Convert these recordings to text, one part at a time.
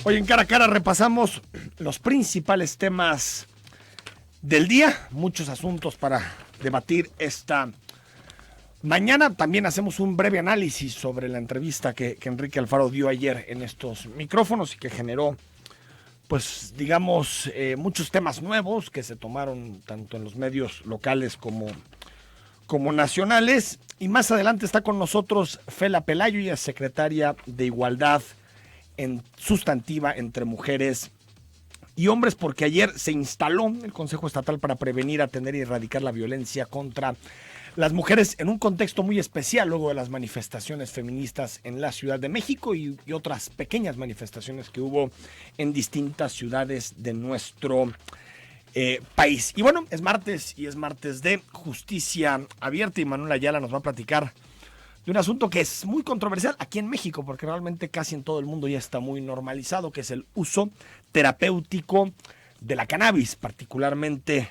Hoy en Cara a Cara repasamos los principales temas del día, muchos asuntos para debatir esta mañana. También hacemos un breve análisis sobre la entrevista que Enrique Alfaro dio ayer en estos micrófonos y que generó, pues digamos, muchos temas nuevos que se tomaron tanto en los medios locales como nacionales. Y más adelante está con nosotros Fela Pelayo, ella es secretaria de Igualdad Sustantiva entre Mujeres y Hombres, porque ayer se instaló el Consejo Estatal para prevenir, atender y erradicar la violencia contra las mujeres en un contexto muy especial luego de las manifestaciones feministas en la Ciudad de México y otras pequeñas manifestaciones que hubo en distintas ciudades de nuestro país. Y bueno, es martes y es martes de Justicia Abierta y Manuel Ayala nos va a platicar de un asunto que es muy controversial aquí en México, porque realmente casi en todo el mundo ya está muy normalizado, que es el uso terapéutico de la cannabis, particularmente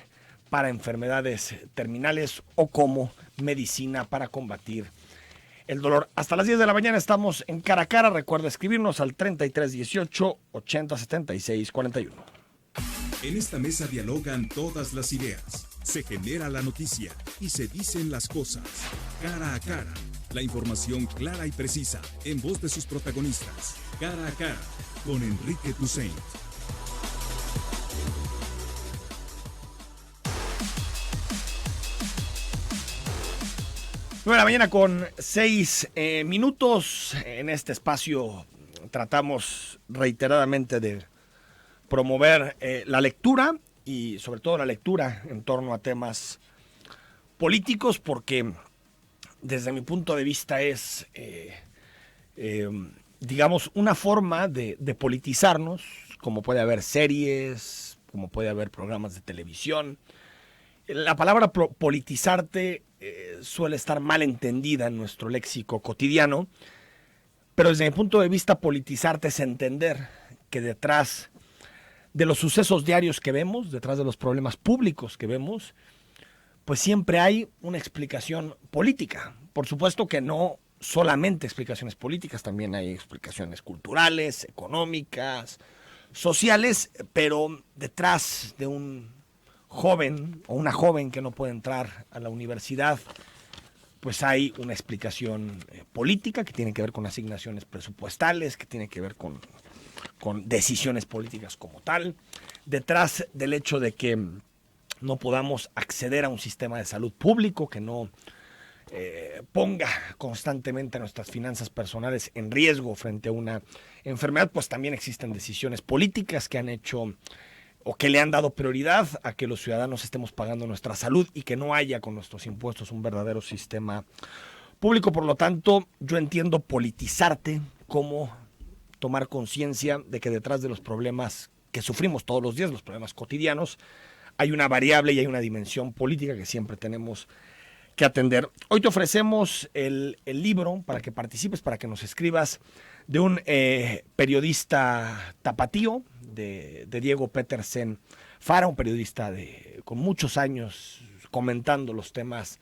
para enfermedades terminales o como medicina para combatir el dolor. Hasta las 10 de la mañana estamos en Cara a Cara. Recuerda escribirnos al 3318 80 76 41. En esta mesa dialogan todas las ideas, se genera la noticia y se dicen las cosas. Cara a Cara, la información clara y precisa en voz de sus protagonistas. Cara a Cara, con Enrique Tusaint. 9 de la mañana con 6 minutos. En este espacio tratamos reiteradamente de promover la lectura y sobre todo la lectura en torno a temas políticos, porque desde mi punto de vista es, digamos, una forma de politizarnos, como puede haber series, como puede haber programas de televisión. La palabra politizarte suele estar mal entendida en nuestro léxico cotidiano, pero desde mi punto de vista politizarte es entender que detrás de los sucesos diarios que vemos, detrás de los problemas públicos que vemos, pues siempre hay una explicación política. Por supuesto que no solamente explicaciones políticas, también hay explicaciones culturales, económicas, sociales, pero detrás de un joven o una joven que no puede entrar a la universidad, pues hay una explicación política que tiene que ver con asignaciones presupuestales, que tiene que ver con decisiones políticas como tal, detrás del hecho de que no podamos acceder a un sistema de salud público que no ponga constantemente nuestras finanzas personales en riesgo frente a una enfermedad, pues también existen decisiones políticas que han hecho o que le han dado prioridad a que los ciudadanos estemos pagando nuestra salud y que no haya con nuestros impuestos un verdadero sistema público. Por lo tanto, yo entiendo politizarte como tomar conciencia de que detrás de los problemas que sufrimos todos los días, los problemas cotidianos, hay una variable y hay una dimensión política que siempre tenemos que atender. Hoy te ofrecemos el libro para que participes, para que nos escribas, de un periodista tapatío, de Diego Petersen Fara, un periodista con muchos años comentando los temas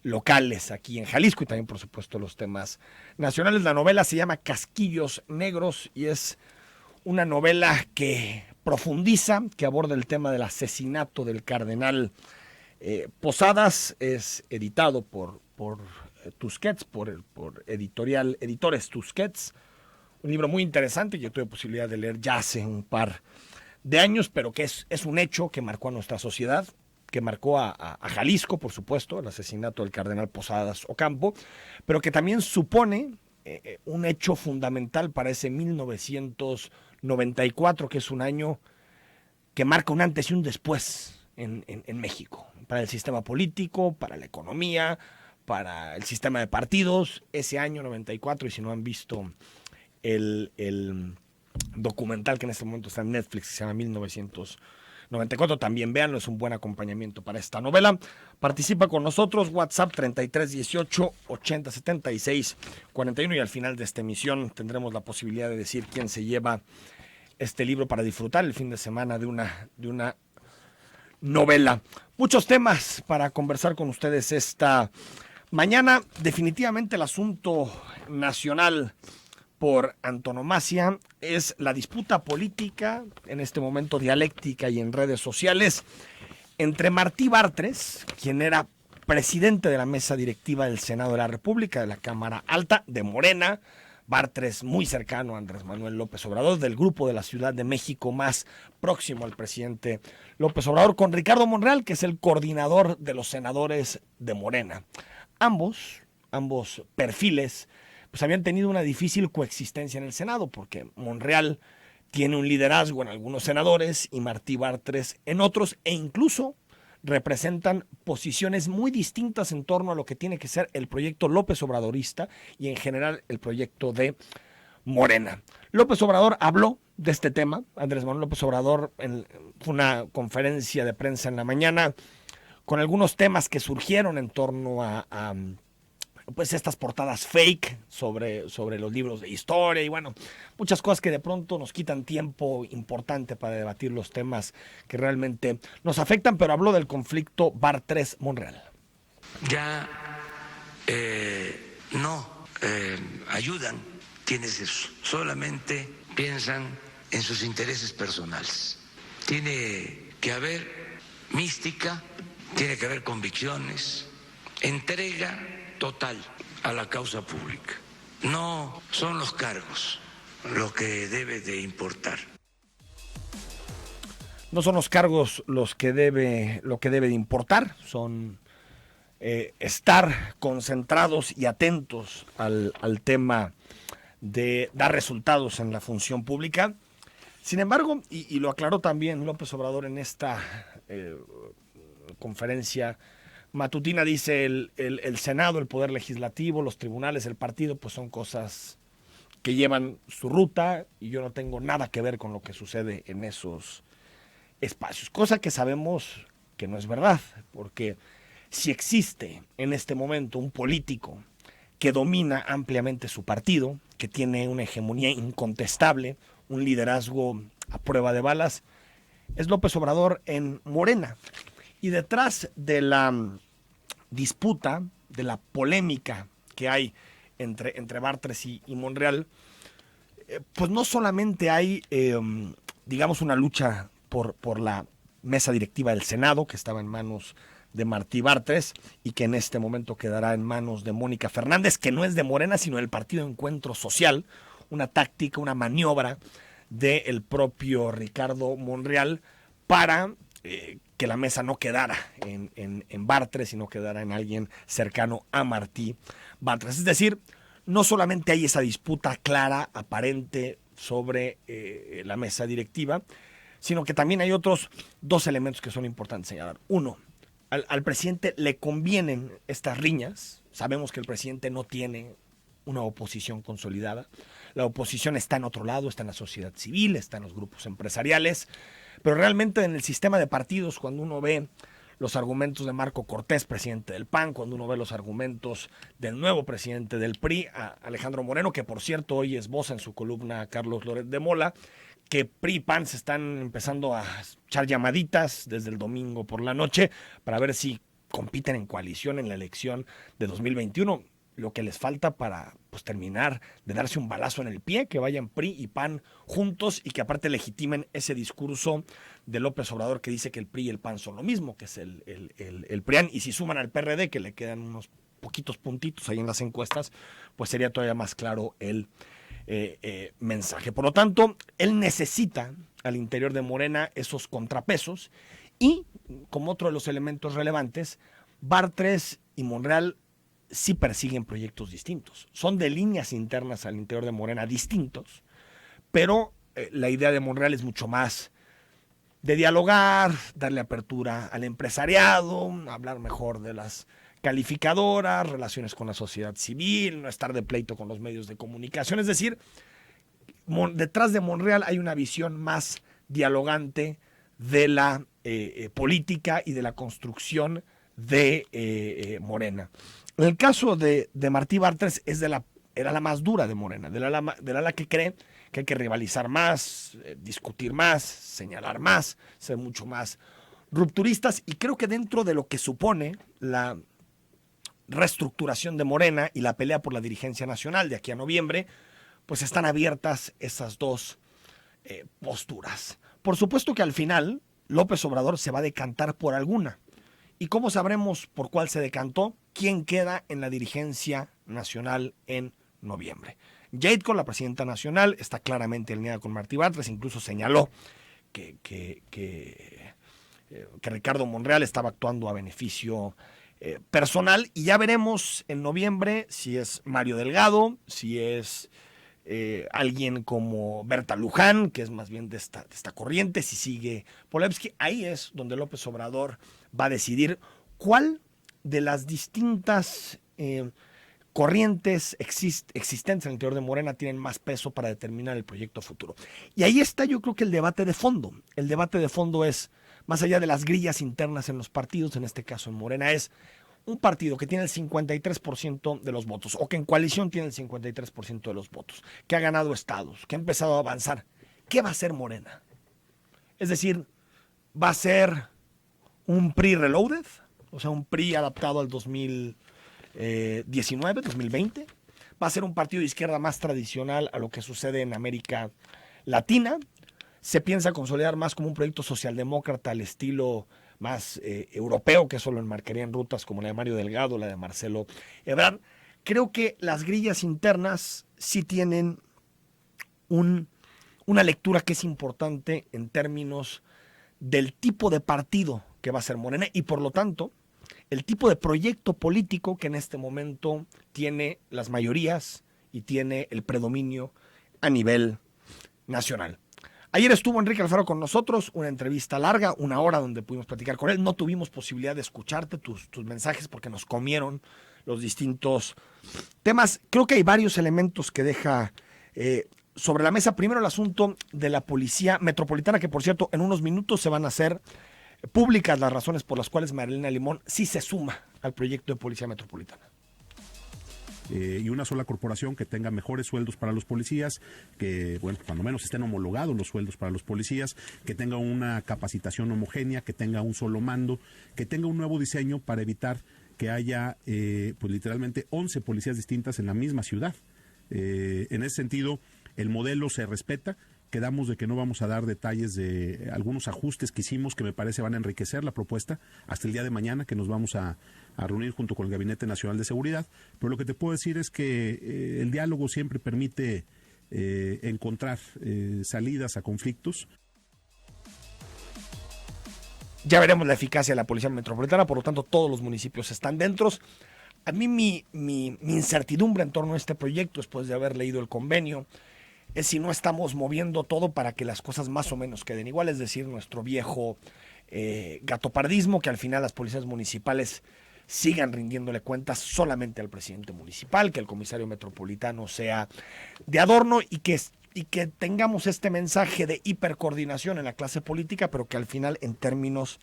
locales aquí en Jalisco y también, por supuesto, los temas nacionales. La novela se llama Casquillos Negros y es una novela que profundiza, que aborda el tema del asesinato del cardenal Posadas. Es editado por Tusquets, por Editores Tusquets. Un libro muy interesante que yo tuve posibilidad de leer ya hace un par de años, pero que es un hecho que marcó a nuestra sociedad, que marcó a Jalisco, por supuesto, el asesinato del cardenal Posadas Ocampo, pero que también supone un hecho fundamental para ese 1994, que es un año que marca un antes y un después en México, para el sistema político, para la economía, para el sistema de partidos. Ese año 94, y si no han visto el documental que en este momento está en Netflix, que se llama 1994, también véanlo, es un buen acompañamiento para esta novela. Participa con nosotros, WhatsApp 3318 80 76 41, y al final de esta emisión tendremos la posibilidad de decir quién se lleva este libro para disfrutar el fin de semana de una novela. Muchos temas para conversar con ustedes esta mañana. Definitivamente el asunto nacional por antonomasia es la disputa política, en este momento dialéctica y en redes sociales, entre Martí Bartres, quien era presidente de la mesa directiva del Senado de la República, de la Cámara Alta, de Morena, Bartres muy cercano a Andrés Manuel López Obrador, del grupo de la Ciudad de México más próximo al presidente López Obrador, con Ricardo Monreal, que es el coordinador de los senadores de Morena. Ambos perfiles pues habían tenido una difícil coexistencia en el Senado, porque Monreal tiene un liderazgo en algunos senadores y Martí Bartres en otros, e incluso representan posiciones muy distintas en torno a lo que tiene que ser el proyecto López Obradorista y en general el proyecto de Morena. López Obrador habló de este tema. Andrés Manuel López Obrador fue una conferencia de prensa en la mañana con algunos temas que surgieron en torno a pues estas portadas fake sobre los libros de historia y bueno, muchas cosas que de pronto nos quitan tiempo importante para debatir los temas que realmente nos afectan, pero habló del conflicto Bartres-Monreal. Ya no ayudan quienes solamente piensan en sus intereses personales. Tiene que haber mística, tiene que haber convicciones, entrega total a la causa pública. No son los cargos lo que debe de importar. No son los cargos lo que debe de importar, son estar concentrados y atentos al tema de dar resultados en la función pública. Sin embargo, y lo aclaró también López Obrador en esta conferencia matutina, dice el Senado, el Poder Legislativo, los tribunales, el partido, pues son cosas que llevan su ruta y yo no tengo nada que ver con lo que sucede en esos espacios. Cosa que sabemos que no es verdad, porque si existe en este momento un político que domina ampliamente su partido, que tiene una hegemonía incontestable, un liderazgo a prueba de balas, es López Obrador en Morena. Y detrás de la disputa, de la polémica que hay entre Bartres y Monreal, pues no solamente hay, digamos, una lucha por la mesa directiva del Senado, que estaba en manos de Martí Bartres y que en este momento quedará en manos de Mónica Fernández, que no es de Morena, sino del Partido Encuentro Social, una táctica, una maniobra del propio Ricardo Monreal para que la mesa no quedara en Bartres, sino quedara en alguien cercano a Martí Bartres. Es decir, no solamente hay esa disputa clara, aparente, sobre la mesa directiva, sino que también hay otros dos elementos que son importantes señalar. Uno, al presidente le convienen estas riñas. Sabemos que el presidente no tiene una oposición consolidada. La oposición está en otro lado, está en la sociedad civil, está en los grupos empresariales, pero realmente en el sistema de partidos, cuando uno ve los argumentos de Marco Cortés, presidente del PAN, cuando uno ve los argumentos del nuevo presidente del PRI, Alejandro Moreno, que por cierto hoy esboza en su columna Carlos Loret de Mola, que PRI y PAN se están empezando a echar llamaditas desde el domingo por la noche para ver si compiten en coalición en la elección de 2021. Lo que les falta para pues terminar de darse un balazo en el pie, que vayan PRI y PAN juntos y que aparte legitimen ese discurso de López Obrador que dice que el PRI y el PAN son lo mismo, que es el PRIAN, y si suman al PRD, que le quedan unos poquitos puntitos ahí en las encuestas, pues sería todavía más claro el mensaje. Por lo tanto, él necesita al interior de Morena esos contrapesos y, como otro de los elementos relevantes, Bartres y Monreal sí persiguen proyectos distintos. Son de líneas internas al interior de Morena distintos, pero la idea de Monreal es mucho más de dialogar, darle apertura al empresariado, hablar mejor de las calificadoras, relaciones con la sociedad civil, no estar de pleito con los medios de comunicación. Es decir, detrás de Monreal hay una visión más dialogante de la política y de la construcción de Morena. En el caso de Martí Bartres era la más dura de Morena, del ala que cree que hay que rivalizar más, discutir más, señalar más, ser mucho más rupturistas, y creo que dentro de lo que supone la reestructuración de Morena y la pelea por la dirigencia nacional de aquí a noviembre, pues están abiertas esas dos posturas. Por supuesto que al final López Obrador se va a decantar por alguna. ¿Y cómo sabremos por cuál se decantó? ¿Quién queda en la dirigencia nacional en noviembre? Yatko, la presidenta nacional, está claramente alineada con Martí Batres, incluso señaló que Ricardo Monreal estaba actuando a beneficio personal, y ya veremos en noviembre si es Mario Delgado, si es alguien como Berta Luján, que es más bien de esta corriente, si sigue Polevsky. Ahí es donde López Obrador va a decidir cuál de las distintas corrientes existentes en el interior de Morena tienen más peso para determinar el proyecto futuro. Y ahí está, yo creo que el debate de fondo. El debate de fondo es, más allá de las grillas internas en los partidos, en este caso en Morena, es un partido que tiene el 53% de los votos, o que en coalición tiene el 53% de los votos, que ha ganado estados, que ha empezado a avanzar. ¿Qué va a hacer Morena? Es decir, ¿va a ser un PRI reloaded? O sea, un PRI adaptado al 2019, 2020. ¿Va a ser un partido de izquierda más tradicional a lo que sucede en América Latina? ¿Se piensa consolidar más como un proyecto socialdemócrata al estilo más europeo, que eso lo enmarcaría en rutas como la de Mario Delgado, la de Marcelo Ebrard? Creo que las grillas internas sí tienen una lectura que es importante en términos del tipo de partido que va a ser Morena, y por lo tanto el tipo de proyecto político que en este momento tiene las mayorías y tiene el predominio a nivel nacional. Ayer estuvo Enrique Alfaro con nosotros, una entrevista larga, 1 hora, donde pudimos platicar con él. No tuvimos posibilidad de escucharte tus mensajes porque nos comieron los distintos temas. Creo que hay varios elementos que deja sobre la mesa. Primero, el asunto de la Policía Metropolitana, que por cierto, en unos minutos se van a hacer públicas las razones por las cuales Marilena Limón sí se suma al proyecto de Policía Metropolitana. Y una sola corporación que tenga mejores sueldos para los policías, que, bueno, cuando menos estén homologados los sueldos para los policías, que tenga una capacitación homogénea, que tenga un solo mando, que tenga un nuevo diseño para evitar que haya, pues literalmente 11 policías distintas en la misma ciudad. En ese sentido, el modelo se respeta. Quedamos de que no vamos a dar detalles de algunos ajustes que hicimos que me parece van a enriquecer la propuesta hasta el día de mañana, que nos vamos a reunir junto con el Gabinete Nacional de Seguridad. Pero lo que te puedo decir es que el diálogo siempre permite encontrar salidas a conflictos. Ya veremos la eficacia de la Policía Metropolitana, por lo tanto todos los municipios están dentro. A mí mi incertidumbre en torno a este proyecto, después de haber leído el convenio, es si no estamos moviendo todo para que las cosas más o menos queden igual, es decir, nuestro viejo gatopardismo, que al final las policías municipales sigan rindiéndole cuentas solamente al presidente municipal, que el comisario metropolitano sea de adorno, y que tengamos este mensaje de hipercoordinación en la clase política, pero que al final en términos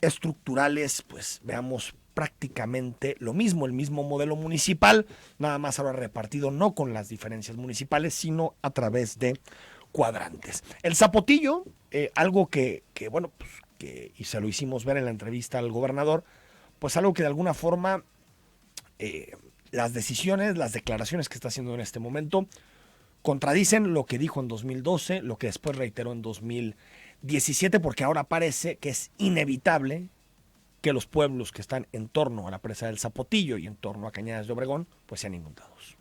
estructurales pues veamos prácticamente lo mismo, el mismo modelo municipal, nada más ahora repartido no con las diferencias municipales, sino a través de cuadrantes. El zapotillo, algo que bueno, pues, y se lo hicimos ver en la entrevista al gobernador, pues algo que de alguna forma las decisiones, las declaraciones que está haciendo en este momento contradicen lo que dijo en 2012, lo que después reiteró en 2017, porque ahora parece que es inevitable que los pueblos que están en torno a la presa del Zapotillo y en torno a Cañadas de Obregón pues sean inundados.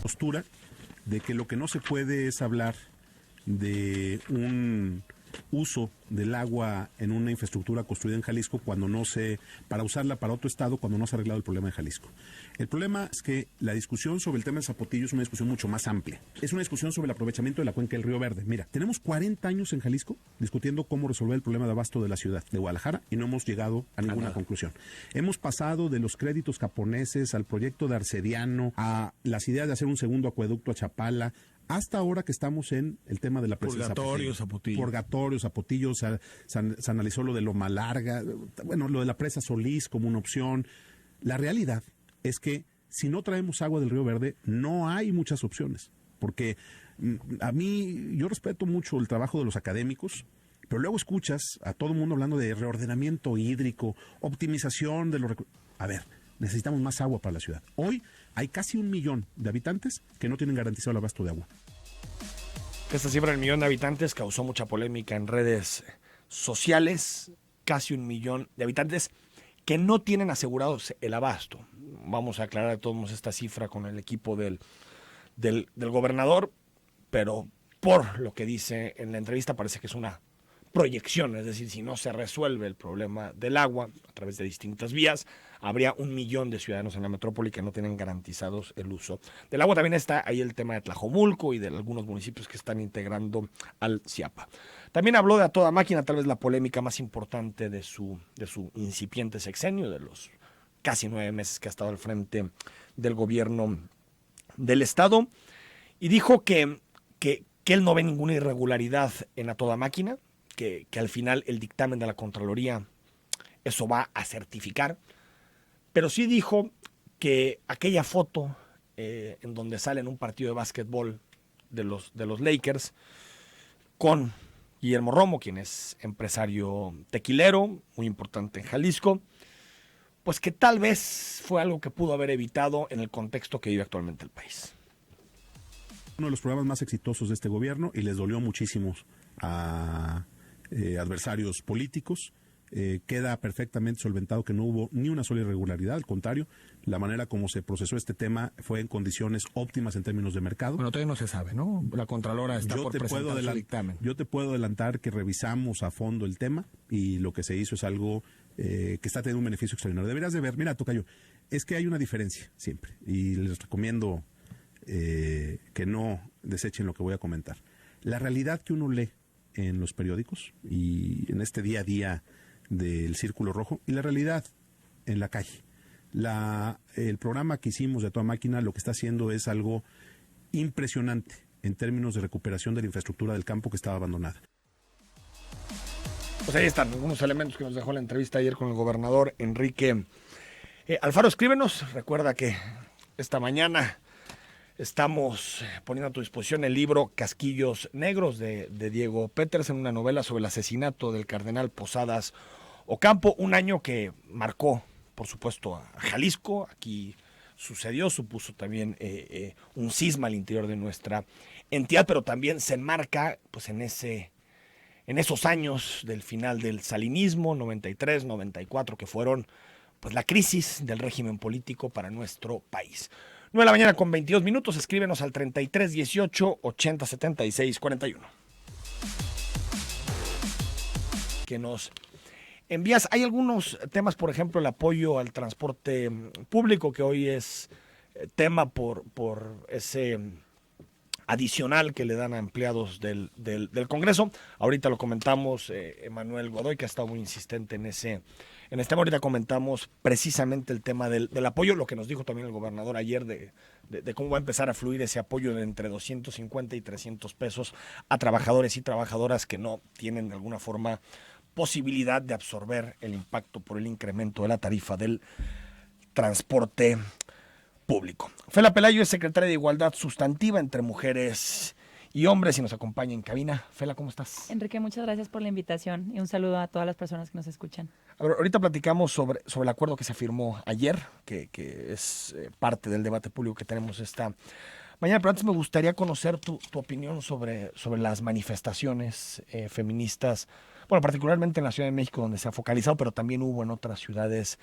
Postura de que lo que no se puede es hablar de un uso del agua en una infraestructura construida en Jalisco para usarla para otro estado cuando no se ha arreglado el problema de Jalisco. El problema es que la discusión sobre el tema del Zapotillo es una discusión mucho más amplia. Es una discusión sobre el aprovechamiento de la cuenca del Río Verde. Mira, tenemos 40 años en Jalisco discutiendo cómo resolver el problema de abasto de la ciudad de Guadalajara y no hemos llegado a ninguna conclusión. Hemos pasado de los créditos japoneses al proyecto de Arcediano, a las ideas de hacer un segundo acueducto a Chapala, hasta ahora que estamos en el tema de la presa Purgatorio, Zapotillo. Purgatorio, Zapotillo, se analizó lo de Loma Larga, bueno, lo de la presa Solís como una opción. La realidad es que si no traemos agua del Río Verde, no hay muchas opciones, porque yo respeto mucho el trabajo de los académicos, Pero luego escuchas a todo el mundo hablando de reordenamiento hídrico, optimización de los recursos. A ver, necesitamos más agua para la ciudad. Hoy hay casi 1 millón de habitantes que no tienen garantizado el abasto de agua. Esta cifra del 1 millón de habitantes causó mucha polémica en redes sociales. Casi 1 millón de habitantes que no tienen asegurados el abasto. Vamos a aclarar de todos modos esta cifra con el equipo del gobernador, pero por lo que dice en la entrevista parece que es una proyección, es decir, si no se resuelve el problema del agua a través de distintas vías, habría 1 millón de ciudadanos en la metrópoli que no tienen garantizados el uso del agua. También está ahí el tema de Tlajomulco y de algunos municipios que están integrando al CIAPA. También habló de A Toda Máquina, tal vez la polémica más importante de su incipiente sexenio, de los casi 9 meses que ha estado al frente del gobierno del Estado, y dijo que él no ve ninguna irregularidad en A Toda Máquina, que al final el dictamen de la Contraloría eso va a certificar, pero sí dijo que aquella foto en donde sale en un partido de básquetbol de los Lakers con Guillermo Romo, quien es empresario tequilero, muy importante en Jalisco, pues que tal vez fue algo que pudo haber evitado en el contexto que vive actualmente el país. Uno de los programas más exitosos de este gobierno, y les dolió muchísimo a adversarios políticos. Queda perfectamente solventado que no hubo ni una sola irregularidad, al contrario, la manera como se procesó este tema fue en condiciones óptimas en términos de mercado. Bueno, todavía no se sabe, ¿no? La Contralora está por presentar su dictamen. Yo te puedo adelantar que revisamos a fondo el tema y lo que se hizo es algo que está teniendo un beneficio extraordinario. Deberías de ver, mira, tocayo, es que hay una diferencia siempre y les recomiendo que no desechen lo que voy a comentar. La realidad que uno lee en los periódicos y en este día a día del Círculo Rojo y la realidad en la calle. El programa que hicimos de A Toda Máquina lo que está haciendo es algo impresionante en términos de recuperación de la infraestructura del campo que estaba abandonada. Pues ahí están algunos elementos que nos dejó la entrevista ayer con el gobernador Enrique Alfaro. Escríbenos, recuerda que esta mañana estamos poniendo a tu disposición el libro Casquillos Negros de Diego Petersen, una novela sobre el asesinato del cardenal Posadas Ocampo, un año que marcó, por supuesto, a Jalisco. Aquí supuso también un cisma al interior de nuestra entidad, pero también se enmarca pues, en esos años del final del salinismo, 93, 94, que fueron pues, la crisis del régimen político para nuestro país. 9 de la mañana con 22 minutos, escríbenos al 33 18 80 76 41. Que nos envías, hay algunos temas, por ejemplo, el apoyo al transporte público, que hoy es tema por ese adicional que le dan a empleados del Congreso. Ahorita lo comentamos, Emanuel Godoy, que ha estado muy insistente en este tema. Ahorita comentamos precisamente el tema del apoyo, lo que nos dijo también el gobernador ayer de cómo va a empezar a fluir ese apoyo de entre 250 y 300 pesos a trabajadores y trabajadoras que no tienen de alguna forma posibilidad de absorber el impacto por el incremento de la tarifa del transporte público. Fela Pelayo es secretaria de Igualdad Sustantiva entre Mujeres y Hombres y nos acompaña en cabina. Fela, ¿cómo estás? Enrique, muchas gracias por la invitación y un saludo a todas las personas que nos escuchan. A ver, ahorita platicamos sobre el acuerdo que se firmó ayer, que es parte del debate público que tenemos esta mañana, pero antes me gustaría conocer tu opinión sobre las manifestaciones feministas, bueno, particularmente en la Ciudad de México, donde se ha focalizado, pero también hubo en otras ciudades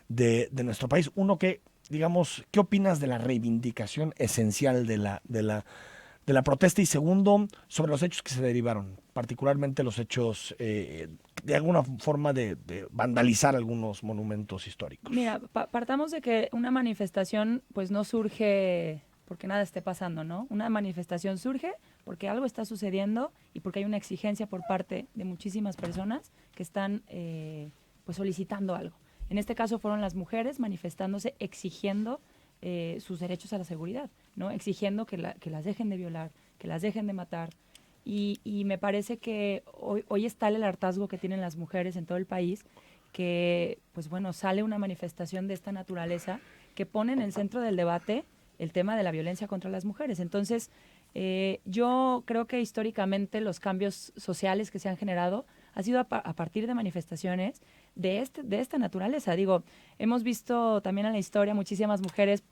de nuestro país. Uno que, digamos, ¿qué opinas de la reivindicación esencial de la protesta? Y segundo, sobre los hechos que se derivaron, particularmente los hechos de alguna forma de vandalizar algunos monumentos históricos. Mira, partamos de que una manifestación pues no surge porque nada esté pasando, ¿no? Una manifestación surge porque algo está sucediendo y porque hay una exigencia por parte de muchísimas personas que están pues solicitando algo. En este caso fueron las mujeres manifestándose, exigiendo sus derechos a la seguridad, ¿no? Exigiendo que las dejen de violar, que las dejen de matar. Y me parece que hoy está el hartazgo que tienen las mujeres en todo el país, que pues bueno, sale una manifestación de esta naturaleza que pone en el centro del debate el tema de la violencia contra las mujeres. Entonces, Yo creo que históricamente los cambios sociales que se han generado ha sido a partir de manifestaciones de esta naturaleza. Digo, hemos visto también en la historia muchísimas mujeres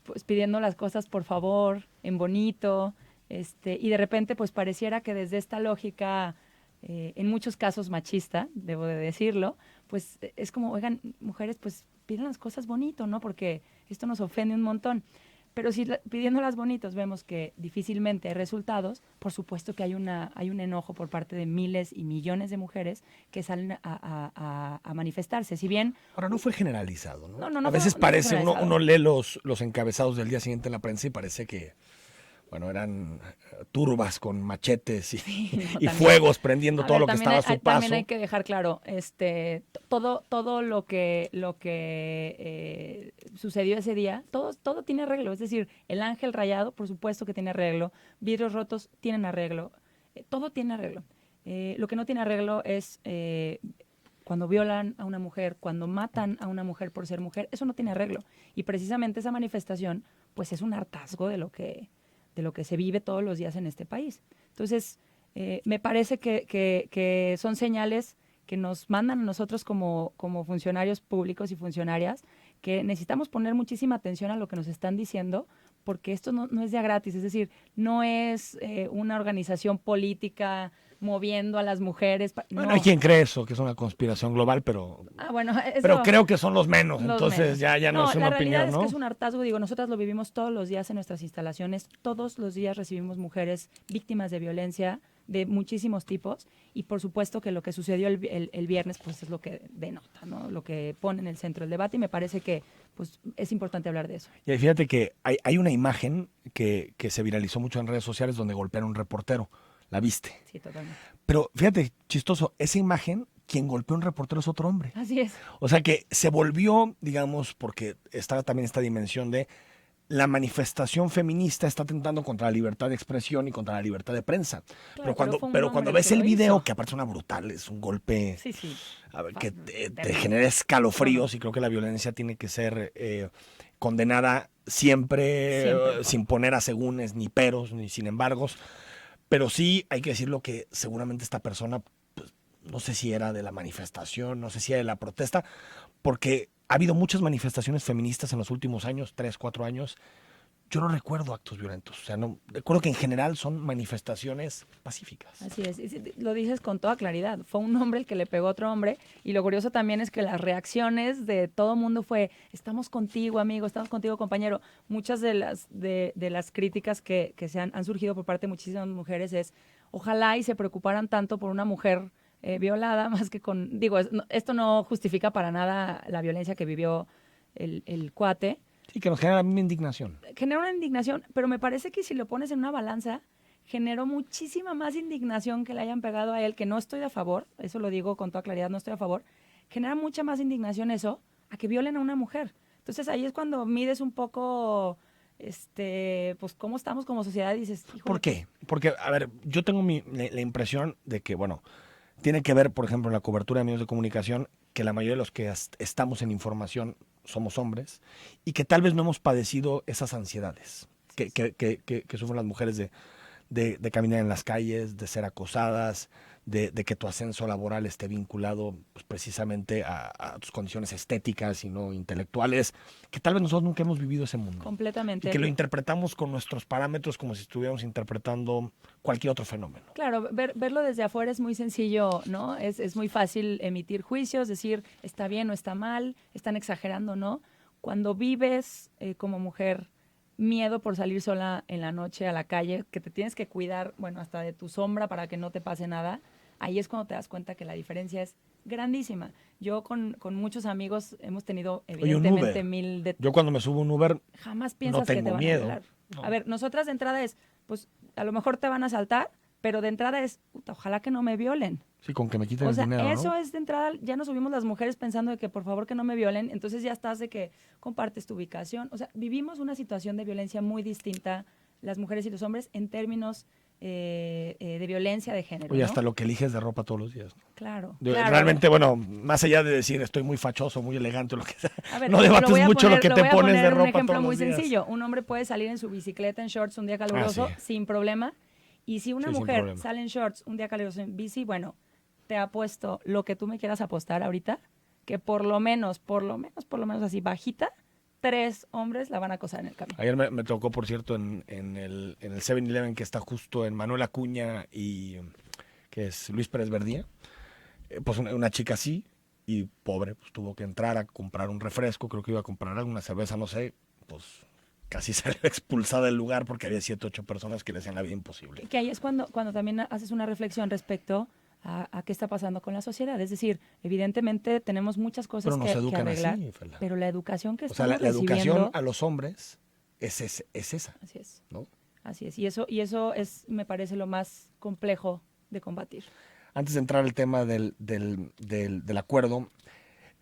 pues pidiendo las cosas por favor, en bonito, y de repente pues pareciera que desde esta lógica, en muchos casos machista, debo de decirlo, pues es como, oigan, mujeres, pues pidan las cosas bonito, ¿no? Porque esto nos ofende un montón. Pero si pidiéndolas bonitos vemos que difícilmente hay resultados, por supuesto que hay un enojo por parte de miles y millones de mujeres que salen a manifestarse. Si bien... Ahora, no fue generalizado, ¿no? No, a veces no parece, fue generalizado. uno lee los encabezados del día siguiente en la prensa y parece que, bueno, eran turbas con machetes y, Sí, y también. fuegos prendiendo todo lo que También estaba a su paso. También hay que dejar claro, todo lo que sucedió ese día, todo tiene arreglo. Es decir, el ángel rayado, por supuesto que tiene arreglo, vidrios rotos tienen arreglo, todo tiene arreglo. Lo que no tiene arreglo es cuando violan a una mujer, cuando matan a una mujer por ser mujer, eso no tiene arreglo. Y precisamente esa manifestación, pues es un hartazgo de lo que se vive todos los días en este país. Entonces, me parece que son señales que nos mandan a nosotros como funcionarios públicos y funcionarias que necesitamos poner muchísima atención a lo que nos están diciendo, porque esto no es de a gratis, es decir, no es una organización política moviendo a las mujeres. Bueno, No. hay quien cree eso, que es una conspiración global, pero Bueno, eso, pero creo que son los menos, los entonces menos. ya no es una la realidad opinión, es ¿no? que es un hartazgo, digo, nosotras lo vivimos todos los días en nuestras instalaciones, todos los días recibimos mujeres víctimas de violencia de muchísimos tipos y por supuesto que lo que sucedió el viernes pues es lo que denota, ¿no? Lo que pone en el centro del debate y me parece que pues es importante hablar de eso. Y ahí fíjate que hay una imagen que se viralizó mucho en redes sociales donde golpearon a un reportero. ¿La viste? Sí, totalmente. Pero fíjate, chistoso, esa imagen, quien golpeó a un reportero es otro hombre. Así es. O sea que se volvió, digamos, porque estaba también esta dimensión de la manifestación feminista está atentando contra la libertad de expresión y contra la libertad de prensa. Claro, pero fue un cuando hombre ves que el lo video, hizo. que aparte es una brutal, es un golpe Sí, sí. a ver, que te Terrible. genera escalofríos y creo que la violencia tiene que ser condenada siempre. Sin poner asegúnes, ni peros, ni sin embargos. Pero sí hay que decirlo que seguramente esta persona, pues, no sé si era de la manifestación, no sé si era de la protesta, porque ha habido muchas manifestaciones feministas en los últimos años, 3, 4 años. Yo no recuerdo actos violentos. O sea, no recuerdo que en general son manifestaciones pacíficas. Así es, lo dices con toda claridad. Fue un hombre el que le pegó a otro hombre y lo curioso también es que las reacciones de todo el mundo fue estamos contigo, amigo, estamos contigo, compañero. Muchas de las críticas que se han surgido por parte de muchísimas mujeres es ojalá y se preocuparan tanto por una mujer violada más que con... Digo, esto no justifica para nada la violencia que vivió el cuate. Sí, que nos genera la misma indignación. Genera una indignación, pero me parece que si lo pones en una balanza, generó muchísima más indignación que le hayan pegado a él, que no estoy a favor, eso lo digo con toda claridad, no estoy a favor, genera mucha más indignación eso, a que violen a una mujer. Entonces ahí es cuando mides un poco, pues cómo estamos como sociedad y dices, híjole, ¿Por qué? Porque, a ver, yo tengo la impresión de que, bueno, tiene que ver, por ejemplo, en la cobertura de medios de comunicación, que la mayoría de los que estamos en información somos hombres y que tal vez no hemos padecido esas ansiedades que sufren las mujeres de caminar en las calles, de ser acosadas, de que tu ascenso laboral esté vinculado pues, precisamente a tus condiciones estéticas y no intelectuales, que tal vez nosotros nunca hemos vivido ese mundo. completamente. Y que lo interpretamos con nuestros parámetros como si estuviéramos interpretando cualquier otro fenómeno. Claro, verlo desde afuera es muy sencillo, ¿no? Es muy fácil emitir juicios, decir está bien o está mal, están exagerando, ¿no? Cuando vives como mujer miedo por salir sola en la noche a la calle, que te tienes que cuidar, bueno, hasta de tu sombra para que no te pase nada, ahí es cuando te das cuenta que la diferencia es grandísima. Yo con muchos amigos hemos tenido evidentemente Uber. Yo cuando me subo a un Uber jamás piensas que te tengo van miedo. a violar. No. A ver, nosotras de entrada es, pues a lo mejor te van a asaltar, pero de entrada es, puta, ojalá que no me violen. Sí, con que me quiten O sea, el dinero, eso ¿no? es de entrada, ya nos subimos las mujeres pensando de que por favor que no me violen, entonces ya estás de que compartes tu ubicación. O sea, vivimos una situación de violencia muy distinta las mujeres y los hombres en términos de violencia de género. Oye, ¿no? hasta lo que eliges de ropa todos los días, ¿no? Claro, Yo, claro. realmente, bueno, más allá de decir estoy muy fachoso, muy elegante, lo que sea, A ver, no lo debates voy a mucho poner- lo que lo te voy a pones poner de un ropa ejemplo todos muy los días. sencillo. Un hombre puede salir en su bicicleta en shorts un día caluroso sí. sin problema. Y si una Sí, sin mujer problema. sale en shorts un día caluroso en bici, bueno, te apuesto lo que tú me quieras apostar ahorita, que por lo menos así bajita, 3 hombres la van a acosar en el camino. Ayer me tocó, por cierto, en el 7-Eleven que está justo en Manuel Acuña y que es Luis Pérez Verdía, pues una chica así, y pobre, pues tuvo que entrar a comprar un refresco, creo que iba a comprar alguna cerveza, no sé, pues casi salió expulsada del lugar porque había 7, 8 personas que le hacían la vida imposible. Que ahí es cuando también haces una reflexión respecto a qué está pasando con la sociedad. Es decir, evidentemente tenemos muchas cosas Pero nos que educan arreglar, así, Fela. pero la educación que O sea, estamos la educación recibiendo... a los hombres es esa, Así es. ¿no? Así es. Y eso es, me parece, lo más complejo de combatir. Antes de entrar al tema del acuerdo,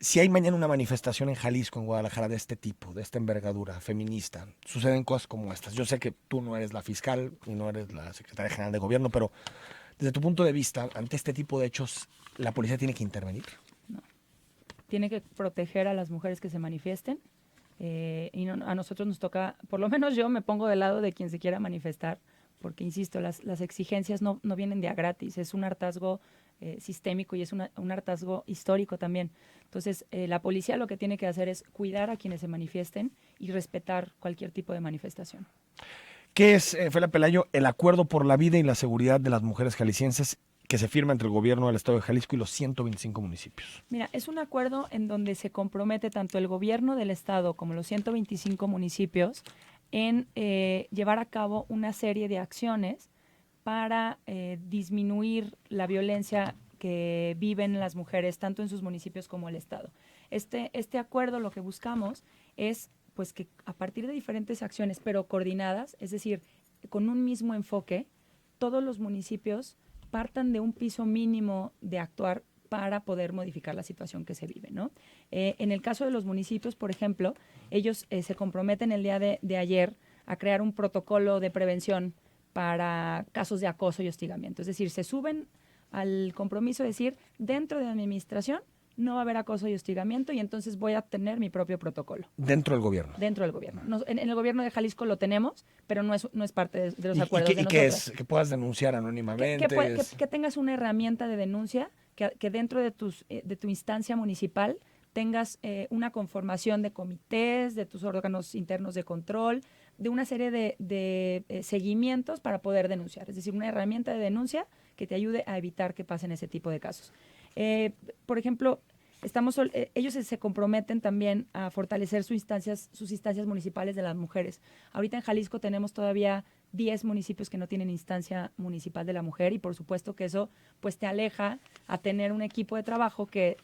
si hay mañana una manifestación en Jalisco, en Guadalajara, de este tipo, de esta envergadura feminista, suceden cosas como estas. Yo sé que tú no eres la fiscal y no eres la secretaria general de gobierno, pero desde tu punto de vista, ante este tipo de hechos, ¿la policía tiene que intervenir? Tiene que proteger a las mujeres que se manifiesten. Y a nosotros nos toca, por lo menos yo me pongo del lado de quien se quiera manifestar, porque, insisto, las exigencias no vienen de a gratis, es un hartazgo sistémico y es un hartazgo histórico también. Entonces, la policía lo que tiene que hacer es cuidar a quienes se manifiesten y respetar cualquier tipo de manifestación. ¿Qué es, Fela Pelayo, el acuerdo por la vida y la seguridad de las mujeres jaliscienses que se firma entre el gobierno del estado de Jalisco y los 125 municipios? Mira, es un acuerdo en donde se compromete tanto el gobierno del estado como los 125 municipios en llevar a cabo una serie de acciones para disminuir la violencia que viven las mujeres tanto en sus municipios como el estado. Este acuerdo lo que buscamos es pues que a partir de diferentes acciones, pero coordinadas, es decir, con un mismo enfoque, todos los municipios partan de un piso mínimo de actuar para poder modificar la situación que se vive, ¿no? En el caso de los municipios, por ejemplo, ellos se comprometen el día de ayer a crear un protocolo de prevención para casos de acoso y hostigamiento. Es decir, se suben al compromiso de decir, dentro de mi administración no va a haber acoso y hostigamiento y entonces voy a tener mi propio protocolo. Dentro del gobierno. Dentro del gobierno. En el gobierno de Jalisco lo tenemos, pero no es parte de los acuerdos de ¿Y qué nosotros. es? Que puedas denunciar anónimamente. Que tengas una herramienta de denuncia, que dentro de tu instancia municipal tengas una conformación de comités, de tus órganos internos de control, de una serie de seguimientos para poder denunciar. Es decir, una herramienta de denuncia que te ayude a evitar que pasen ese tipo de casos. Por ejemplo, ellos se comprometen también a fortalecer sus instancias municipales de las mujeres. Ahorita en Jalisco tenemos todavía 10 municipios que no tienen instancia municipal de la mujer y por supuesto que eso pues te aleja a tener un equipo de trabajo que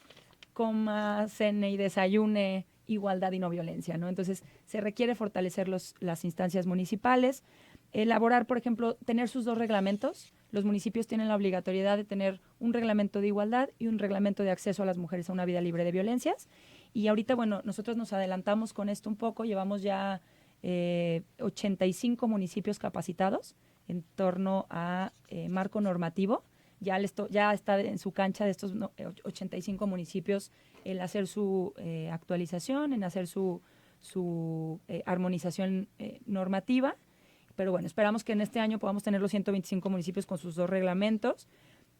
coma, cene y desayune igualdad y no violencia, ¿no? Entonces se requiere fortalecer las instancias municipales, elaborar, por ejemplo, tener sus 2 reglamentos. Los municipios tienen la obligatoriedad de tener un reglamento de igualdad y un reglamento de acceso a las mujeres a una vida libre de violencias. Y ahorita, bueno, nosotros nos adelantamos con esto un poco, llevamos ya 85 municipios capacitados en torno a marco normativo. Ya está en su cancha de estos 85 municipios el hacer su actualización, en hacer su armonización normativa. Pero bueno, esperamos que en este año podamos tener los 125 municipios con sus 2 reglamentos.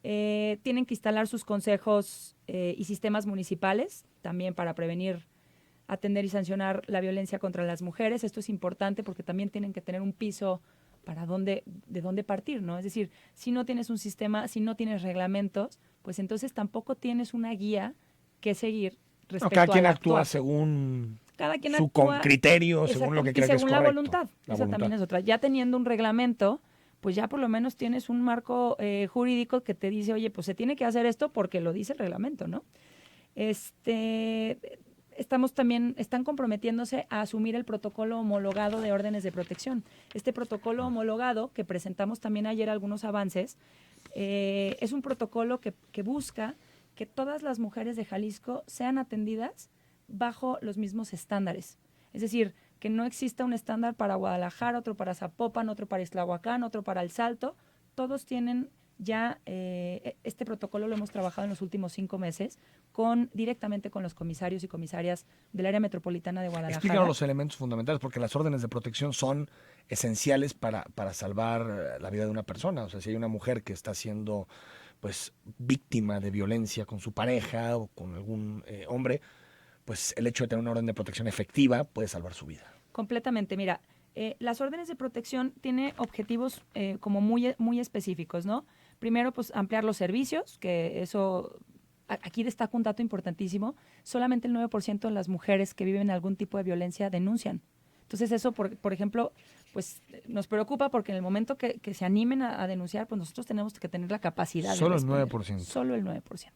Tienen que instalar sus consejos y sistemas municipales también para prevenir, atender y sancionar la violencia contra las mujeres. Esto es importante porque también tienen que tener un piso de dónde partir, ¿no? Es decir, si no tienes un sistema, si no tienes reglamentos, pues entonces tampoco tienes una guía que seguir respecto a cada quien actúa actuar. según Cada quien su actúa, criterio, según lo que cree que es según correcto. la voluntad. Esa también es otra. Ya teniendo un reglamento, pues ya por lo menos tienes un marco jurídico que te dice, oye, pues se tiene que hacer esto porque lo dice el reglamento, ¿no? Están comprometiéndose a asumir el protocolo homologado de órdenes de protección. Este protocolo homologado, que presentamos también ayer algunos avances, es un protocolo que busca que todas las mujeres de Jalisco sean atendidas bajo los mismos estándares. Es decir, que no exista un estándar para Guadalajara, otro para Zapopan, otro para Ixtlahuacán, otro para El Salto. todos tienen ya, este protocolo lo hemos trabajado en los últimos 5 meses directamente con los comisarios y comisarias del área metropolitana de Guadalajara. Explícanos los elementos fundamentales, porque las órdenes de protección son esenciales para salvar la vida de una persona. O sea, si hay una mujer que está siendo pues víctima de violencia con su pareja o con algún hombre, pues el hecho de tener una orden de protección efectiva puede salvar su vida. Completamente. Mira, las órdenes de protección tienen objetivos como muy, muy específicos, ¿no? Primero, pues ampliar los servicios, que eso, aquí destaca un dato importantísimo, solamente el 9% de las mujeres que viven algún tipo de violencia denuncian. Entonces eso, por ejemplo, pues nos preocupa porque en el momento que se animen a denunciar, pues nosotros tenemos que tener la capacidad Solo de responder. el 9%. Solo el 9%.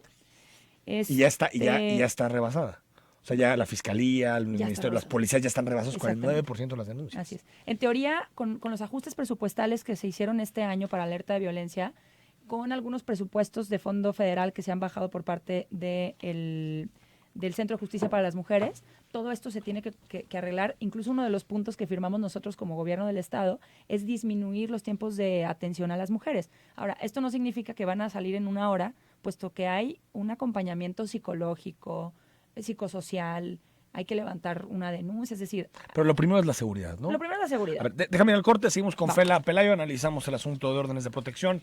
Y ya está rebasada. O sea, ya la Fiscalía, el Ministerio, las policías ya están rebasados con el 9% de las denuncias. Así es. En teoría, con los ajustes presupuestales que se hicieron este año para alerta de violencia, con algunos presupuestos de fondo federal que se han bajado por parte del Centro de Justicia para las Mujeres, todo esto se tiene que arreglar. Incluso uno de los puntos que firmamos nosotros como gobierno del Estado es disminuir los tiempos de atención a las mujeres. Ahora, esto no significa que van a salir en una hora, puesto que hay un acompañamiento psicológico, psicosocial, hay que levantar una denuncia, es decir... Pero lo primero es la seguridad, ¿no? Lo primero es la seguridad. A ver, déjame ir al corte, seguimos con Fela Pelayo, analizamos el asunto de órdenes de protección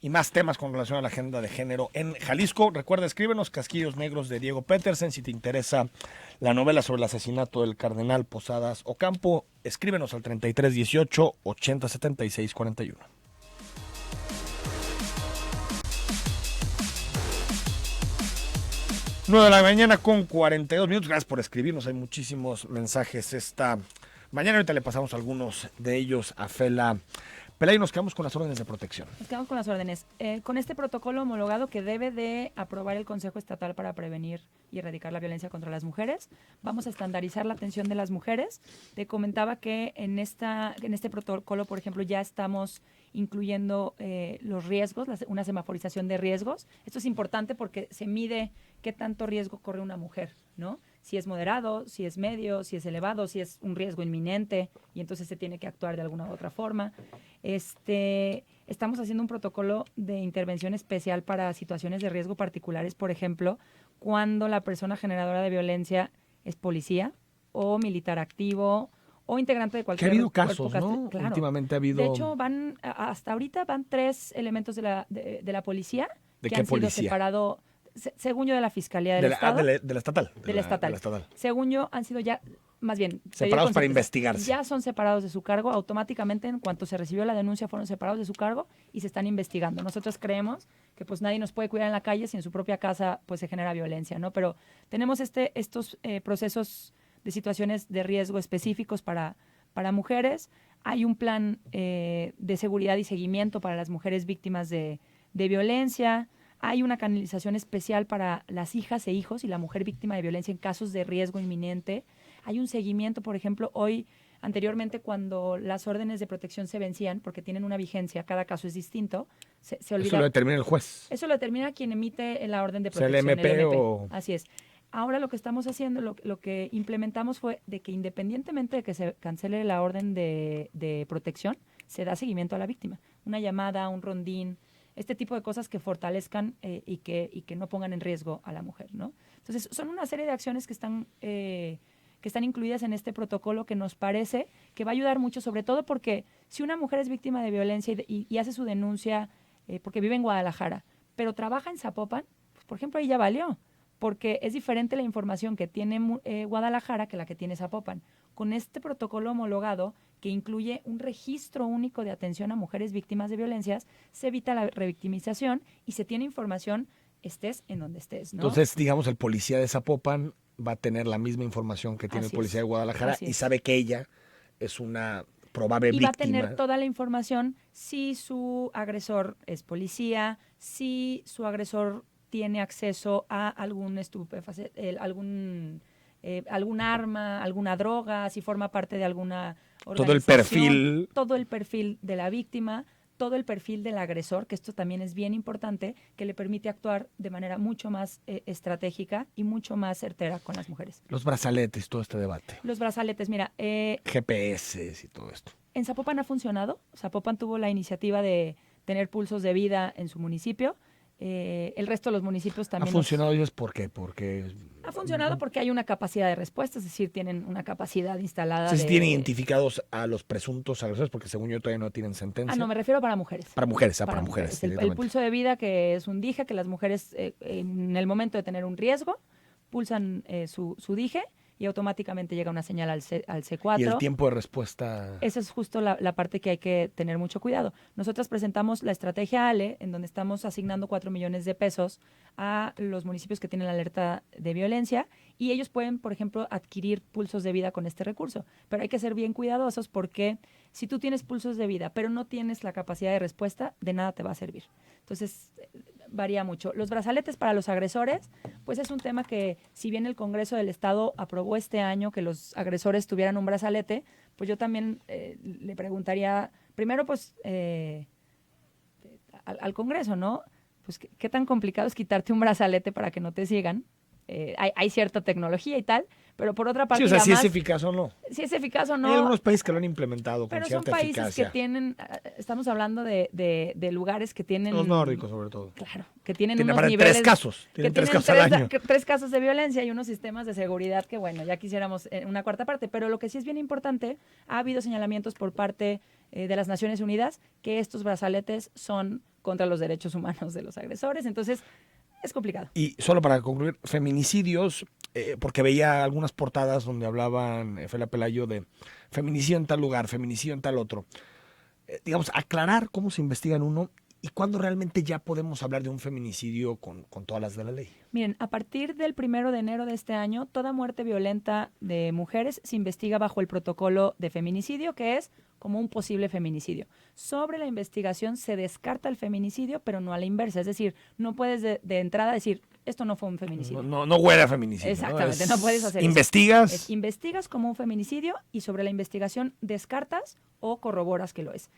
y más temas con relación a la agenda de género en Jalisco. Recuerda, escríbenos Casquillos Negros de Diego Petersen, si te interesa la novela sobre el asesinato del cardenal Posadas Ocampo, escríbenos al 3318 8076 41. 9 de la mañana con 42 minutos. Gracias por escribirnos. Hay muchísimos mensajes esta mañana. Ahorita le pasamos algunos de ellos a Fela Pelayo. Nos quedamos con las órdenes de protección. Nos quedamos con las órdenes. Con este protocolo homologado que debe de aprobar el Consejo Estatal para prevenir y erradicar la violencia contra las mujeres, vamos a estandarizar la atención de las mujeres. Te comentaba que en este protocolo, por ejemplo, ya estamos incluyendo los riesgos, una semaforización de riesgos. Esto es importante porque se mide qué tanto riesgo corre una mujer, ¿no? Si es moderado, si es medio, si es elevado, si es un riesgo inminente, y entonces se tiene que actuar de alguna u otra forma. Estamos haciendo un protocolo de intervención especial para situaciones de riesgo particulares, por ejemplo, cuando la persona generadora de violencia es policía o militar activo o integrante de cualquier... Que ha habido casos, ¿no? Claro. Últimamente ha habido... De hecho, hasta ahorita van 3 elementos de la policía ¿De que qué han sido policía? separados, según yo, de la Fiscalía del Estado. de la estatal. De la estatal. Según yo, han sido ya, más bien... separados para investigarse. Ya son separados de su cargo. Automáticamente, en cuanto se recibió la denuncia, fueron separados de su cargo y se están investigando. Nosotros creemos que pues nadie nos puede cuidar en la calle si en su propia casa pues se genera violencia, ¿no? Pero tenemos estos procesos de situaciones de riesgo específicos para mujeres. Hay un plan de seguridad y seguimiento para las mujeres víctimas de violencia. Hay una canalización especial para las hijas e hijos y la mujer víctima de violencia en casos de riesgo inminente. Hay un seguimiento, por ejemplo, anteriormente cuando las órdenes de protección se vencían, porque tienen una vigencia, cada caso es distinto, se olvida. Eso lo determina el juez. Eso lo determina quien emite la orden de O sea, protección. el MP o... Así es. Ahora lo que estamos haciendo, lo que implementamos fue de que independientemente de que se cancele la orden de protección, se da seguimiento a la víctima. Una llamada, un rondín, este tipo de cosas que fortalezcan y que no pongan en riesgo a la mujer, ¿no? Entonces, son una serie de acciones que están incluidas en este protocolo que nos parece que va a ayudar mucho, sobre todo porque si una mujer es víctima de violencia y hace su denuncia porque vive en Guadalajara, pero trabaja en Zapopan, pues, por ejemplo, ahí ya valió, porque es diferente la información que tiene Guadalajara que la que tiene Zapopan. Con este protocolo homologado, que incluye un registro único de atención a mujeres víctimas de violencias, se evita la revictimización y se tiene información estés en donde estés, ¿no? Entonces, digamos, el policía de Zapopan va a tener la misma información que tiene el policía de Guadalajara y sabe que ella es una probable víctima. Y va a tener toda la información si su agresor es policía, si su agresor tiene acceso a algún estupefaciente, algún arma, alguna droga, si forma parte de alguna organización. Todo el perfil de la víctima, todo el perfil del agresor, que esto también es bien importante, que le permite actuar de manera mucho más estratégica y mucho más certera con las mujeres. Los brazaletes, todo este debate. Los brazaletes, mira... GPS y todo esto. En Zapopan ha funcionado. Zapopan tuvo la iniciativa de tener pulsos de vida en su municipio. El resto de los municipios también... ¿Ha funcionado ellos por qué? Ha funcionado porque hay una capacidad de respuesta, es decir, tienen una capacidad instalada. ¿Sí tienen identificados a los presuntos agresores? Porque según yo todavía no tienen sentencia. No, me refiero para mujeres. Para mujeres, para mujeres. El pulso de vida, que es un dije, que las mujeres en el momento de tener un riesgo pulsan su dije y automáticamente llega una señal al C4. ¿Y el tiempo de respuesta? Esa es justo la parte que hay que tener mucho cuidado. Nosotras presentamos la estrategia ALE, en donde estamos asignando 4 millones de pesos a los municipios que tienen la alerta de violencia, y ellos pueden, por ejemplo, adquirir pulsos de vida con este recurso. Pero hay que ser bien cuidadosos, porque si tú tienes pulsos de vida, pero no tienes la capacidad de respuesta, de nada te va a servir. Entonces, varía mucho. Los brazaletes para los agresores, pues es un tema que, si bien el Congreso del Estado aprobó este año que los agresores tuvieran un brazalete, pues yo también le preguntaría, primero, pues, al Congreso, ¿no? Pues, ¿qué tan complicado es quitarte un brazalete para que no te sigan? Hay cierta tecnología y tal, pero por otra parte... Sí, o sea, si es eficaz o no. Si es eficaz o no. Hay algunos países que lo han implementado con cierta eficacia. Pero son países que tienen, estamos hablando de lugares que tienen... Los nórdicos, sobre todo. Claro, que tienen unos niveles... Tres casos. Tienen tres casos al año. 3 casos de violencia y unos sistemas de seguridad que, bueno, ya quisiéramos una cuarta parte. Pero lo que sí es bien importante, ha habido señalamientos por parte de las Naciones Unidas que estos brazaletes son contra los derechos humanos de los agresores. Entonces, es complicado. Y solo para concluir, feminicidios, porque veía algunas portadas donde hablaban, Fela Pelayo, de feminicidio en tal lugar, feminicidio en tal otro. Digamos, aclarar cómo se investiga en uno y cuándo realmente ya podemos hablar de un feminicidio con todas las de la ley. Miren, a partir del 1 de enero de este año, toda muerte violenta de mujeres se investiga bajo el protocolo de feminicidio, que es como un posible feminicidio. Sobre la investigación se descarta el feminicidio, pero no a la inversa. Es decir, no puedes de entrada decir, esto no fue un feminicidio. No huele a feminicidio. Exactamente, no puedes hacer ¿investigas? eso. Investigas como un feminicidio y sobre la investigación descartas o corroboras que lo es.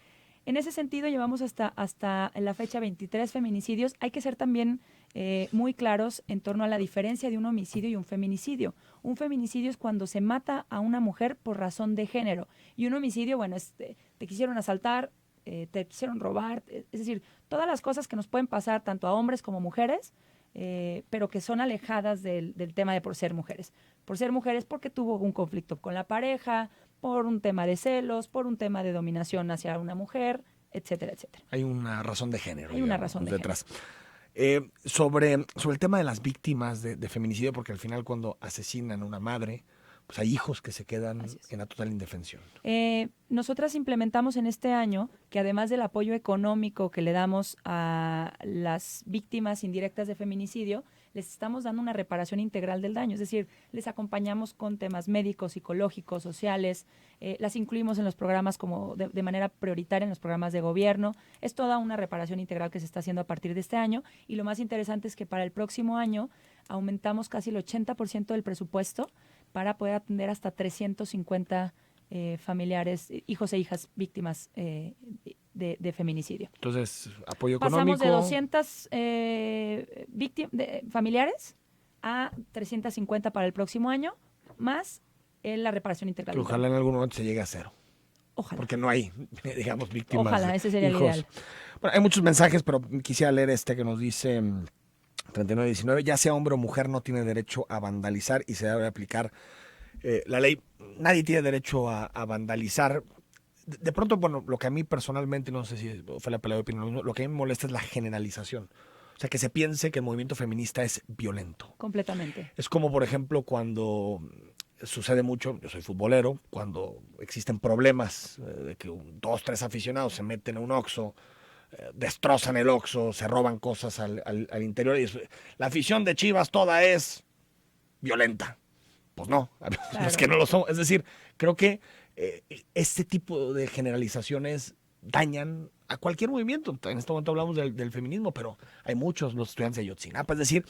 En ese sentido, llevamos hasta la fecha 23 feminicidios. Hay que ser también muy claros en torno a la diferencia de un homicidio y un feminicidio. Un feminicidio es cuando se mata a una mujer por razón de género. Y un homicidio, bueno, es te quisieron asaltar, te quisieron robar. Es decir, todas las cosas que nos pueden pasar tanto a hombres como mujeres, pero que son alejadas del tema de por ser mujeres. Por ser mujeres porque tuvo un conflicto con la pareja, por un tema de celos, por un tema de dominación hacia una mujer, etcétera, etcétera. Hay una razón de género. Hay una razón de detrás. Sobre el tema de las víctimas de feminicidio, porque al final cuando asesinan a una madre, pues hay hijos que se quedan en la total indefensión. Nosotras implementamos en este año que, además del apoyo económico que le damos a las víctimas indirectas de feminicidio, les estamos dando una reparación integral del daño. Es decir, les acompañamos con temas médicos, psicológicos, sociales, las incluimos en los programas como de manera prioritaria en los programas de gobierno. Es toda una reparación integral que se está haciendo a partir de este año, y lo más interesante es que para el próximo año aumentamos casi el 80% del presupuesto para poder atender hasta 350 familiares, hijos e hijas víctimas de feminicidio. Entonces, apoyo económico. Pasamos de 200 familiares a 350 para el próximo año, más la reparación integral. Que ojalá en algún momento se llegue a 0. Ojalá. Porque no hay, digamos, víctimas. Ojalá, ese sería hijos. el ideal. Bueno, hay muchos mensajes, pero quisiera leer este que nos dice 3919. Ya sea hombre o mujer, no tiene derecho a vandalizar y se debe aplicar la ley. Nadie tiene derecho a vandalizar. De pronto, bueno, lo que a mí personalmente, no sé si fue la pelea de opinión, lo que a mí me molesta es la generalización. O sea, que se piense que el movimiento feminista es violento. Completamente. Es como, por ejemplo, cuando sucede mucho, yo soy futbolero, cuando existen problemas de que 2, 3 aficionados se meten a un Oxxo, destrozan el Oxxo, se roban cosas al interior, y la afición de Chivas toda es violenta. Pues no, claro. Es que no lo son. Es decir, creo que este tipo de generalizaciones dañan a cualquier movimiento. En este momento hablamos del feminismo, pero hay muchos, los estudiantes de Ayotzinapa. Es decir,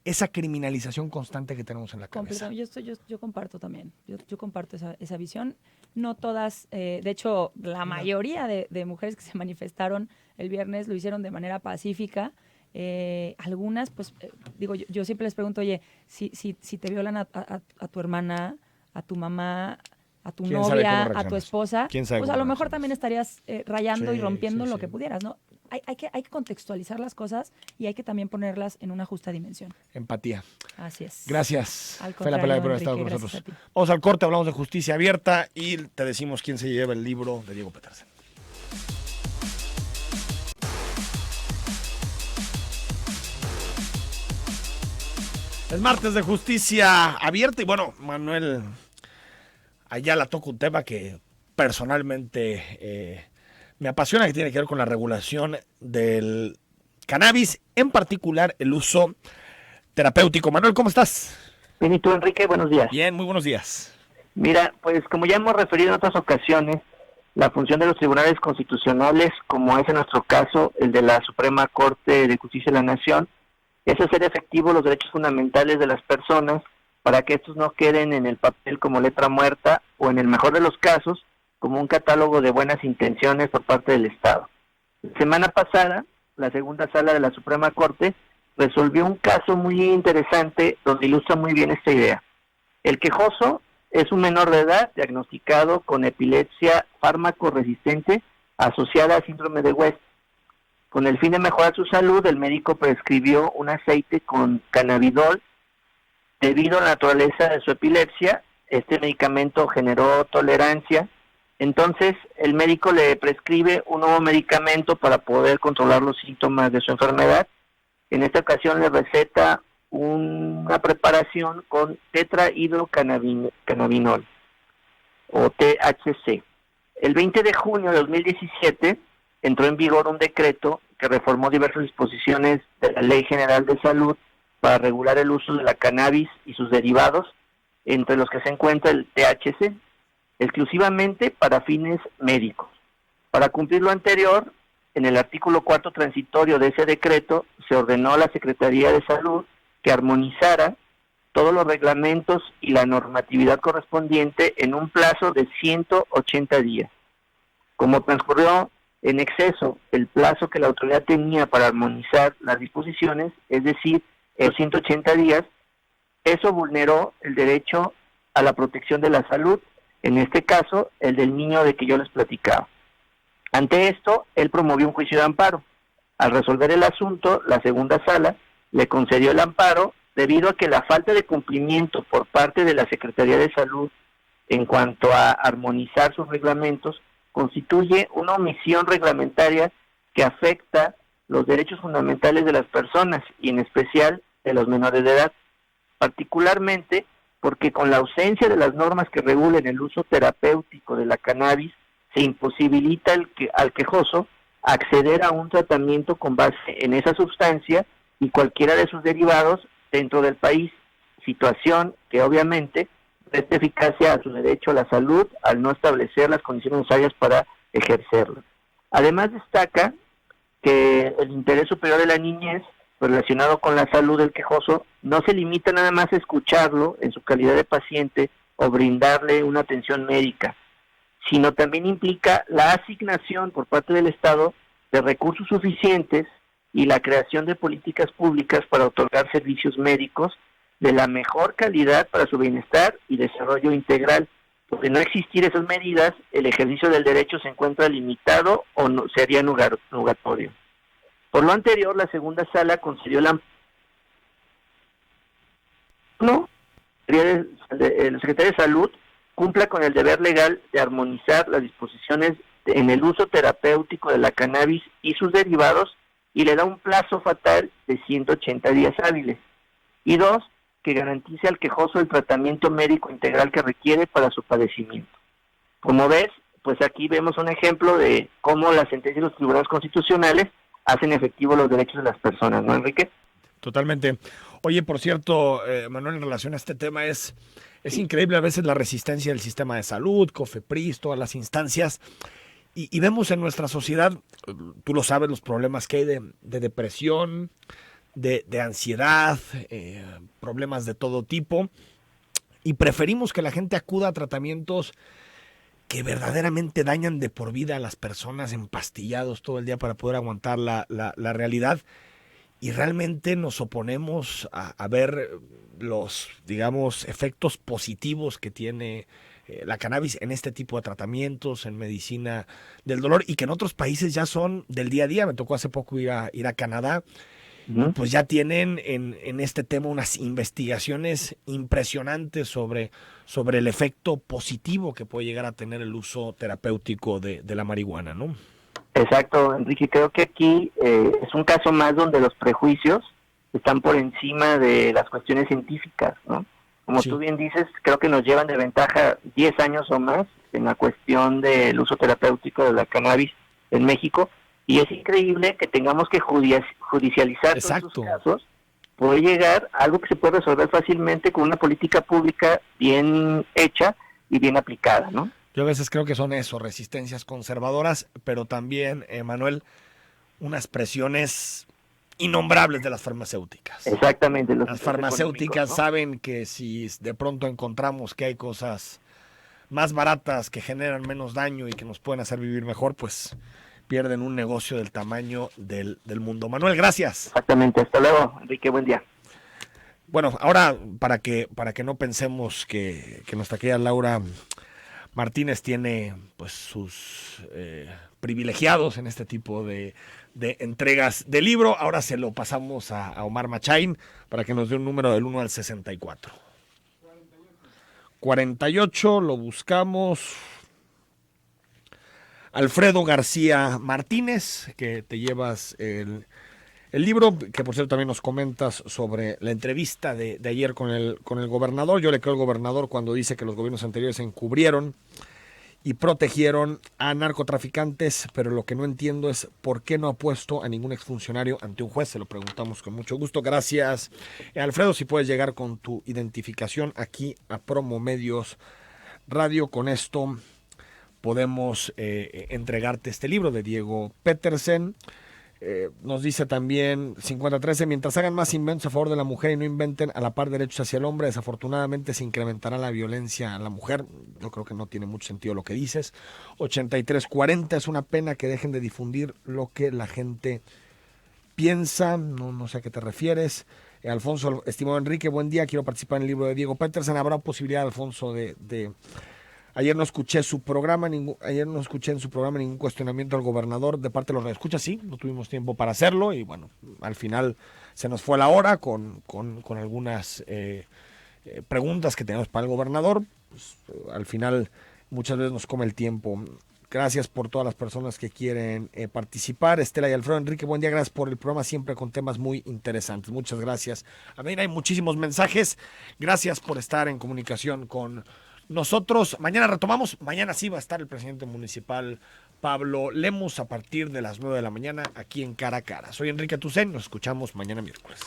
esa criminalización constante que tenemos en la cabeza. Yo comparto también. Yo comparto esa visión. No todas, de hecho, la mayoría de mujeres que se manifestaron el viernes lo hicieron de manera pacífica. Algunas, pues, digo, yo siempre les pregunto, oye, si te violan a tu hermana, a tu mamá, a tu novia, a tu esposa, pues a lo mejor también estarías rayando y rompiendo lo que pudieras, ¿no? hay que contextualizar las cosas y hay que también ponerlas en una justa dimensión. Empatía. Así es. Gracias. Al Fue la pelea por haber contrario, estado con Enrique, nosotros. gracias a ti. Vamos al corte, hablamos de justicia abierta y te decimos quién se lleva el libro de Diego Petersen. Es martes de justicia abierta y bueno, Manuel Ayala toca un tema que personalmente me apasiona, que tiene que ver con la regulación del cannabis, en particular el uso terapéutico. Manuel, ¿cómo estás? Bien, ¿y tú, Enrique? Buenos días. Bien, muy buenos días. Mira, pues como ya hemos referido en otras ocasiones, la función de los tribunales constitucionales, como es en nuestro caso el de la Suprema Corte de Justicia de la Nación, es hacer efectivos los derechos fundamentales de las personas para que estos no queden en el papel como letra muerta o, en el mejor de los casos, como un catálogo de buenas intenciones por parte del Estado. La semana pasada, la segunda sala de la Suprema Corte resolvió un caso muy interesante donde ilustra muy bien esta idea. El quejoso es un menor de edad diagnosticado con epilepsia fármaco resistente asociada a síndrome de West. Con el fin de mejorar su salud, el médico prescribió un aceite con cannabidol. Debido a la naturaleza de su epilepsia, este medicamento generó tolerancia. Entonces, el médico le prescribe un nuevo medicamento para poder controlar los síntomas de su enfermedad. En esta ocasión le receta una preparación con tetrahidrocannabinol o THC. El 20 de junio de 2017 entró en vigor un decreto que reformó diversas disposiciones de la Ley General de Salud para regular el uso de la cannabis y sus derivados, entre los que se encuentra el THC, exclusivamente para fines médicos. Para cumplir lo anterior, en el artículo 4 transitorio de ese decreto, se ordenó a la Secretaría de Salud que armonizara todos los reglamentos y la normatividad correspondiente en un plazo de 180 días. Como transcurrió en exceso el plazo que la autoridad tenía para armonizar las disposiciones, es decir, los 180 días, eso vulneró el derecho a la protección de la salud, en este caso, el del niño de que yo les platicaba. Ante esto, él promovió un juicio de amparo. Al resolver el asunto, la segunda sala le concedió el amparo debido a que la falta de cumplimiento por parte de la Secretaría de Salud en cuanto a armonizar sus reglamentos constituye una omisión reglamentaria que afecta los derechos fundamentales de las personas y en especial de los menores de edad, particularmente porque con la ausencia de las normas que regulen el uso terapéutico de la cannabis se imposibilita al quejoso acceder a un tratamiento con base en esa sustancia y cualquiera de sus derivados dentro del país, situación que obviamente resta eficacia a su derecho a la salud al no establecer las condiciones necesarias para ejercerlo. Además destaca que el interés superior de la niñez relacionado con la salud del quejoso no se limita nada más a escucharlo en su calidad de paciente o brindarle una atención médica, sino también implica la asignación por parte del Estado de recursos suficientes y la creación de políticas públicas para otorgar servicios médicos de la mejor calidad para su bienestar y desarrollo integral. Porque no existir esas medidas, el ejercicio del derecho se encuentra limitado o no, sería nugatorio. Por lo anterior, la segunda sala concedió la el Secretario de Salud cumpla con el deber legal de armonizar las disposiciones en el uso terapéutico de la cannabis y sus derivados y le da un plazo fatal de 180 días hábiles. Y dos, que garantice al quejoso el tratamiento médico integral que requiere para su padecimiento. Como ves, pues aquí vemos un ejemplo de cómo las sentencias de los tribunales constitucionales hacen efectivo los derechos de las personas, ¿no, Enrique? Totalmente. Oye, por cierto, Manuel, en relación a este tema, es increíble a veces la resistencia del sistema de salud, COFEPRIS, todas las instancias, y vemos en nuestra sociedad, tú lo sabes, los problemas que hay de depresión, de ansiedad, problemas de todo tipo, y preferimos que la gente acuda a tratamientos que verdaderamente dañan de por vida a las personas, empastillados todo el día para poder aguantar la realidad. y realmente nos oponemos a ver los, digamos, efectos positivos que tiene la cannabis en este tipo de tratamientos, en medicina del dolor, y que en otros países ya son del día a día. Me tocó hace poco ir a Canadá, pues ya tienen en este tema unas investigaciones impresionantes sobre el efecto positivo que puede llegar a tener el uso terapéutico de la marihuana, ¿no? Exacto, Enrique, creo que aquí es un caso más donde los prejuicios están por encima de las cuestiones científicas, ¿no? Como Sí. tú bien dices, creo que nos llevan de ventaja 10 años o más en la cuestión del uso terapéutico de la cannabis en México, y es increíble que tengamos que judicializar todos Exacto. esos casos. Puede llegar a algo que se puede resolver fácilmente con una política pública bien hecha y bien aplicada, ¿no? Yo a veces creo que son eso, resistencias conservadoras, pero también, Manuel, unas presiones innombrables de las farmacéuticas. Exactamente. Las farmacéuticas ¿no? saben que si de pronto encontramos que hay cosas más baratas que generan menos daño y que nos pueden hacer vivir mejor, pues pierden un negocio del tamaño del mundo. Manuel, gracias. Exactamente. Hasta luego, Enrique. Buen día. Bueno, ahora para que no pensemos que nuestra querida Laura Martínez tiene pues sus privilegiados en este tipo de entregas de libro, ahora se lo pasamos a Omar Machain para que nos dé un número del 1 al 64. 48, lo buscamos. Alfredo García Martínez, que te llevas el libro, que por cierto también nos comentas sobre la entrevista de ayer con el gobernador. Yo le creo al gobernador cuando dice que los gobiernos anteriores se encubrieron y protegieron a narcotraficantes, pero lo que no entiendo es por qué no ha puesto a ningún exfuncionario ante un juez. Se lo preguntamos con mucho gusto. Gracias, Alfredo. Si puedes llegar con tu identificación aquí a Promo Medios Radio, con esto podemos entregarte este libro de Diego Petersen. Nos dice también 5013, mientras hagan más inventos a favor de la mujer y no inventen a la par derechos hacia el hombre, desafortunadamente se incrementará la violencia a la mujer. Yo creo que no tiene mucho sentido lo que dices. 8340, es una pena que dejen de difundir lo que la gente piensa, no sé a qué te refieres. Alfonso, estimado Enrique, buen día, quiero participar en el libro de Diego Petersen. ¿Habrá posibilidad, Alfonso, de Ayer no escuché en su programa ningún cuestionamiento al gobernador de parte de los radioescuchas? Sí, no tuvimos tiempo para hacerlo y bueno, al final se nos fue la hora con algunas preguntas que tenemos para el gobernador. Pues, al final muchas veces nos come el tiempo. Gracias por todas las personas que quieren participar. Estela y Alfredo, Enrique, buen día, gracias por el programa, siempre con temas muy interesantes. Muchas gracias. A ver, hay muchísimos mensajes. Gracias por estar en comunicación con nosotros. Mañana retomamos. Mañana sí va a estar el presidente municipal Pablo Lemus a partir de las 9 de la mañana aquí en Cara a Cara. Soy Enrique Tucen. Nos escuchamos mañana miércoles.